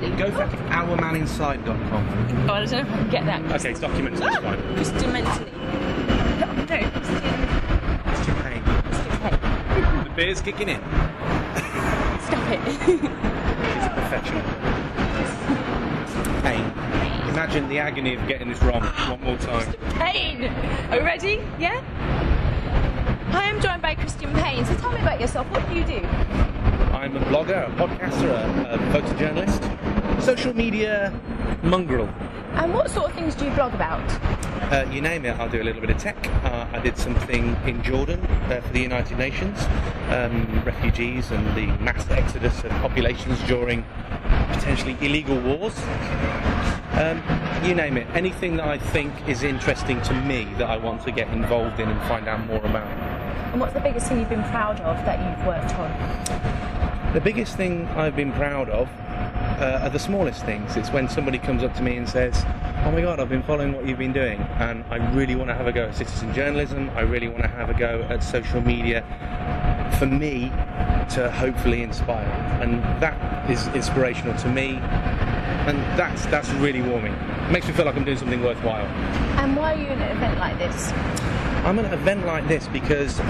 Documentally. Go for ourmaninside.com. Oh, I don't know if I can get that. Okay, it's Documentally, it's fine. Documentally. No, Christian Payne. The beer's kicking in. Stop it. She's a professional. Pain. Imagine the agony of getting this wrong one more time. Pain. Are you ready? Yeah? Hi, I'm joined by Christian Payne. So tell me about yourself. What do you do? I'm a blogger, a podcaster, a photojournalist, social media mongrel. And what sort of things do you blog about? You name it, I'll do a little bit of tech. I did something in Jordan for the United Nations, refugees and the mass exodus of populations during potentially illegal wars. You name it, anything that I think is interesting to me that I want to get involved in and find out more about. And what's the biggest thing you've been proud of that you've worked on? The biggest thing I've been proud of are the smallest things. It's when somebody comes up to me and says, oh my god, I've been following what you've been doing and I really want to have a go at citizen journalism, I really want to have a go at social media for me to hopefully inspire. And that is inspirational to me, and that's really warming. It makes me feel like I'm doing something worthwhile. And why are you in an event like this? I'm at an event like this because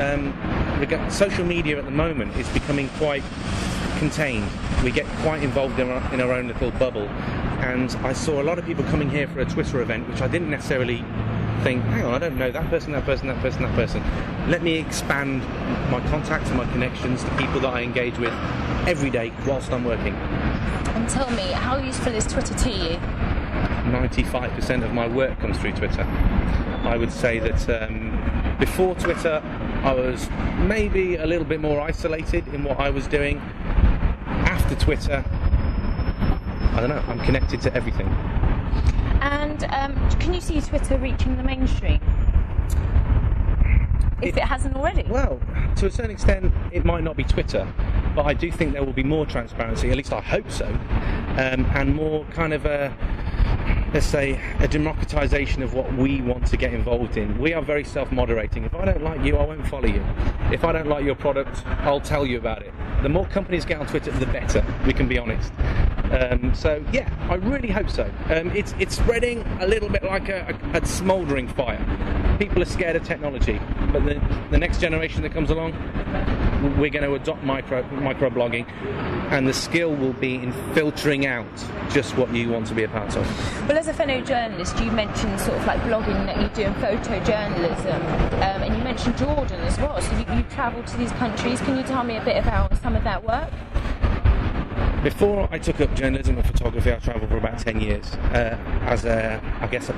social media at the moment is becoming quite contained. We get quite involved in our own little bubble, and I saw a lot of people coming here for a Twitter event, which I didn't necessarily think, hang on, I don't know that person, that person, that person, that person. Let me expand my contacts and my connections to people that I engage with every day whilst I'm working. And tell me, how useful is Twitter to you? 95% of my work comes through Twitter. I would say that before Twitter I was maybe a little bit more isolated in what I was doing. After Twitter, I don't know, I'm connected to everything. And can you see Twitter reaching the mainstream? If it hasn't already? Well, to a certain extent, it might not be Twitter, but I do think there will be more transparency, at least I hope so, and more kind of let's say, a democratisation of what we want to get involved in. We are very self-moderating. If I don't like you, I won't follow you. If I don't like your product, I'll tell you about it. The more companies get on Twitter, the better, we can be honest. So, yeah, I really hope so. It's spreading a little bit like a smouldering fire. People are scared of technology, but the next generation that comes along, we're going to adopt microblogging, and the skill will be in filtering out just what you want to be a part of. Well, as a fellow journalist, you mentioned sort of like blogging that you do in photojournalism, and you mentioned Jordan as well, so you travelled to these countries. Can you tell me a bit about some of that work? Before I took up journalism and photography, I travelled for about 10 years. As a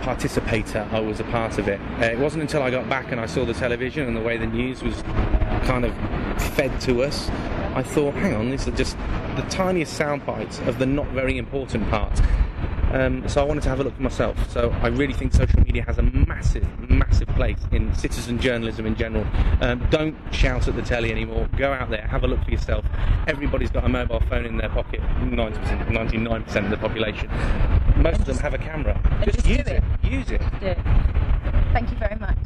participator, I was a part of it. It wasn't until I got back and I saw the television and the way the news was kind of fed to us, I thought, hang on, these are just the tiniest sound bites of the not very important part. So I wanted to have a look for myself. So I really think social media has a massive, massive place in citizen journalism in general. Don't shout at the telly anymore. Go out there, have a look for yourself. Everybody's got a mobile phone in their pocket, 99% of the population. Most of them have a camera. Just use it. Use it. Do it. Thank you very much.